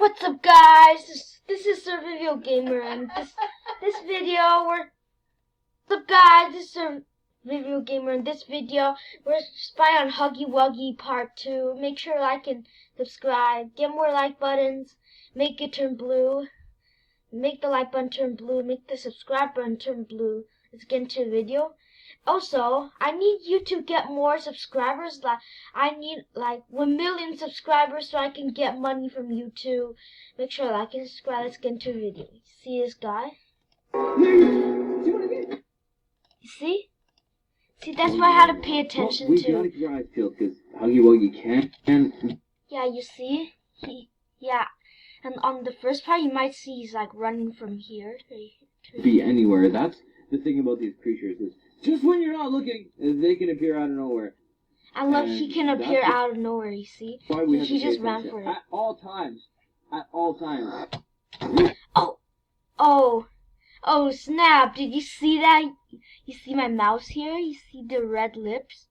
What's up, guys? This is Survival Gamer, and this video we're what's up, guys? This is Survival Gamer. In this video, we're spying on Huggy Wuggy Part 2. Make sure to like and subscribe. Get more like buttons. Make it turn blue. Make the like button turn blue. Make the subscribe button turn blue. Let's get into the video. Also, I need you to get more subscribers. I need like 1 million subscribers so I can get money from you too. Make sure to like and subscribe. Let's get into the video. See this guy? You see? See, that's why I had to pay attention we to. gotta keep your eyes peeled because Huggy Wuggy can't. Yeah, you see? Yeah. And on the first part, you might see he's like running from here to be anywhere. That's the thing about these creatures is just when you're not looking, they can appear out of nowhere. And look, he can appear out of nowhere, you see? Why we have He to just pay ran attention. for it. At all times. At all times. Oh, snap. Did you see that? You see my mouse here? You see the red lips,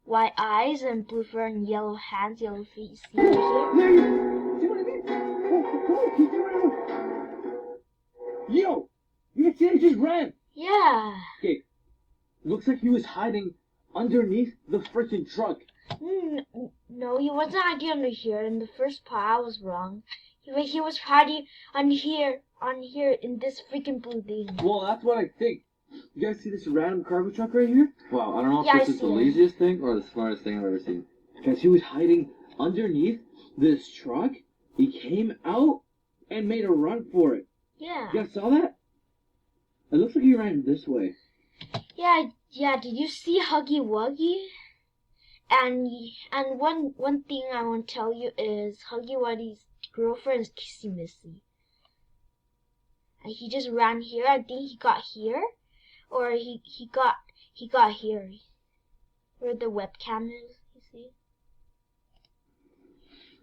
white eyes, and blue fur, and yellow hands, yellow feet. You see it here? See what I mean? Yo! You see, he just ran! Yeah. Okay. Looks like he was hiding underneath the freaking truck. No, he wasn't hiding under here. In the first part, I was wrong. He was hiding on here in this freaking blue thing. Well, that's what I think. You guys see this random cargo truck right here? Wow, I don't know if this is the laziest thing or the smartest thing I've ever seen. Because he was hiding underneath this truck. He came out and made a run for it. Yeah. You guys saw that? It looks like he ran this way. Yeah. Did you see Huggy Wuggy? And one thing I want to tell you is Huggy Wuggy's girlfriend is Kissy Missy. And he just ran here. I think he got here, or he got here, where the webcam is. You see?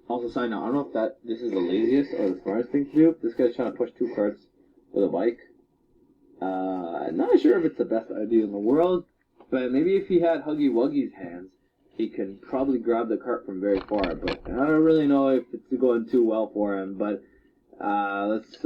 Also, side note, I don't know if this is the laziest or the smartest thing to do. This guy's trying to push 2 carts with a bike. I'm not sure if it's the best idea in the world, but maybe if he had Huggy Wuggy's hands, he can probably grab the cart from very far. But I don't really know if it's going too well for him. But let's.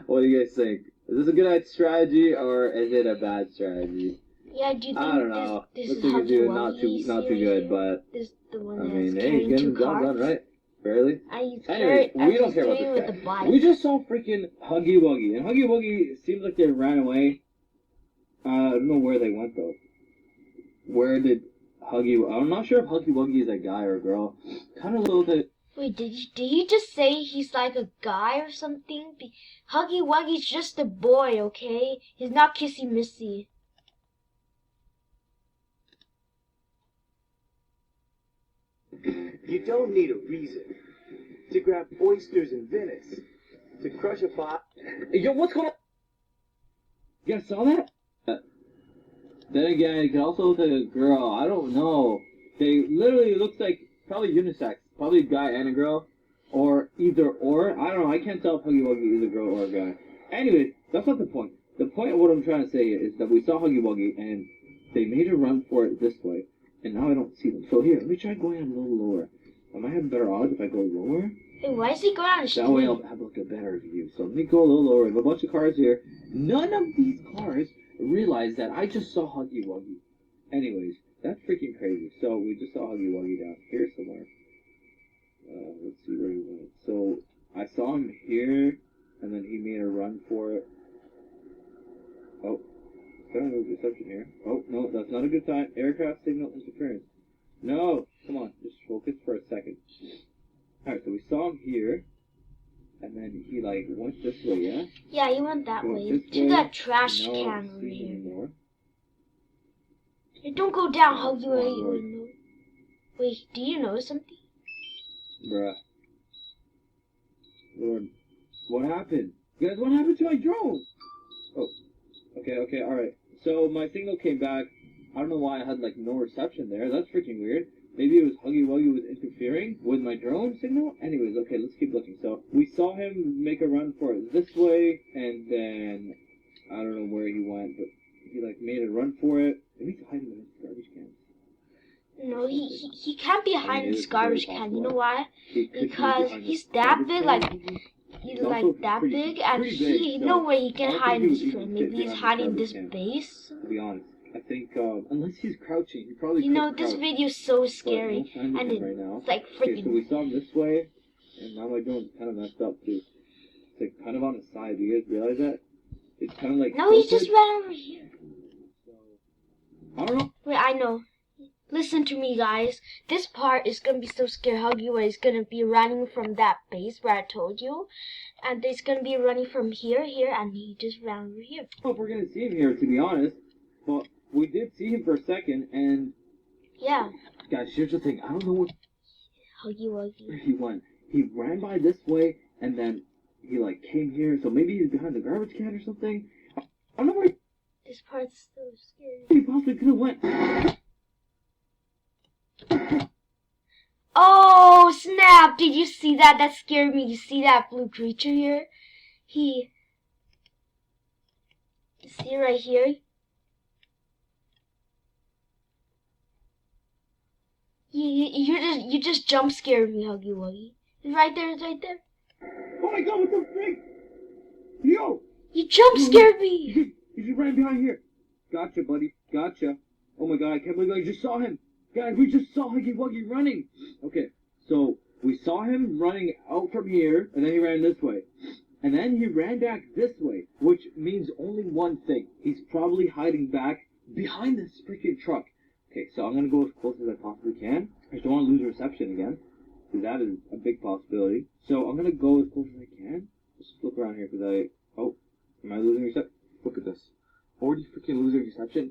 What do you guys think? Is this a good strategy or is it a bad strategy? Yeah, do you think I don't know. this Looks is like Huggy he's doing Wuggy not too good, but this the one I that's mean, hey, carrying he's getting 2 the job carts. done, right? Barely. Anyways, we don't care about this with the guy. bike. We just saw freaking Huggy Wuggy, and Huggy Wuggy seems like they ran away. I don't know where they went though. Where did I'm not sure if Huggy Wuggy is a guy or a girl. Kind of a little bit. Wait, did you just say he's like a guy or something? Huggy Wuggy's just a boy, okay? He's not Kissy Missy. You don't need a reason to grab oysters in Venice, to crush a pot. Yo, what's going on? You guys saw that? Then again, it could also look like a girl. I don't know. They literally looks like probably unisex. Probably a guy and a girl. Or either or. I don't know. I can't tell if Huggy Wuggy is a girl or a guy. Anyways, that's not the point. The point of what I'm trying to say is that we saw Huggy Wuggy and they made a run for it this way. And now I don't see them. So here, let me try going a little lower. I might have better odds if I go lower. Hey, why is he going on the street? That way I'll have like a better view. So let me go a little lower. I have a bunch of cars here. None of these cars realize that I just saw Huggy Wuggy. Anyways, that's freaking crazy. So we just saw Huggy Wuggy down here somewhere. Let's see where he went. So I saw him here, and then he made a run for it. Oh, gotta move reception here. Oh no, that's not a good time. Aircraft signal interference. No, come on, just focus for a second. All right, so we saw him here. And then he like went this way, yeah? Yeah, he went that way. To that trash can over here. Anymore. Hey, don't go down, Huggy Wuggy. Wait, do you know something? Bruh. Lord. What happened? Guys, what happened to my drone? Oh. Okay, alright. So my signal came back. I don't know why I had like no reception there. That's freaking weird. Maybe it was Huggy Wuggy was interfering with my drone signal? Anyways, okay, let's keep looking. So, we saw him make a run for it this way, and then, I don't know where he went, but he, like, made a run for it. Maybe he's hiding in his garbage cans. No, he can't be hiding this garbage can. You know why? He could be Because behind he's the that garbage big, can. like he's also like that pretty- big, and pretty he big, no so way he I can don't hide think in he this would frame. even Maybe fit he's behind hiding in garbage this can, base. to be honest. I think unless he's crouching, he probably You could know, this crouch, video is so but scary, no sign of and him right now. it's like Okay, so freaking. we saw him this way, and now my drone's kind of messed up too. It's like kind of on the side. Do you guys realize that? It's kind of like No, he tilted. just ran over here. So, I don't know. Wait, I know. Listen to me, guys. This part is gonna be so scary. Huggy where he's gonna be running from that base where I told you, and he's gonna be running from here, and he just ran over here. I don't know if we're gonna see him here, to be honest, but we did see him for a second, and Yeah, guys, here's the thing. I don't know where Huggy Wuggy. he went. He ran by this way, and then he like came here. So maybe he's behind the garbage can or something. I don't know where This part's so scary. he possibly could have went. Oh snap! Did you see that? That scared me. You see that blue creature here? See right here? You just jump scared me, Huggy Wuggy. It's right there. It's right there. Oh my god, what the frick? Yo! You jump scared me. You just ran behind here. Gotcha, buddy. Gotcha. Oh my god, I can't believe I just saw him. Guys, we just saw Huggy Wuggy running. Okay, so we saw him running out from here, and then he ran this way. And then he ran back this way, which means only one thing. He's probably hiding back behind this freaking truck. Okay, so I'm going to go as close as I possibly can. I just don't want to lose reception again, because that is a big possibility. So I'm going to go as close as I can. Just look around here, because oh, am I losing reception? Look at this. Already freaking losing reception.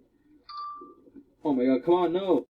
Oh my god, come on, no.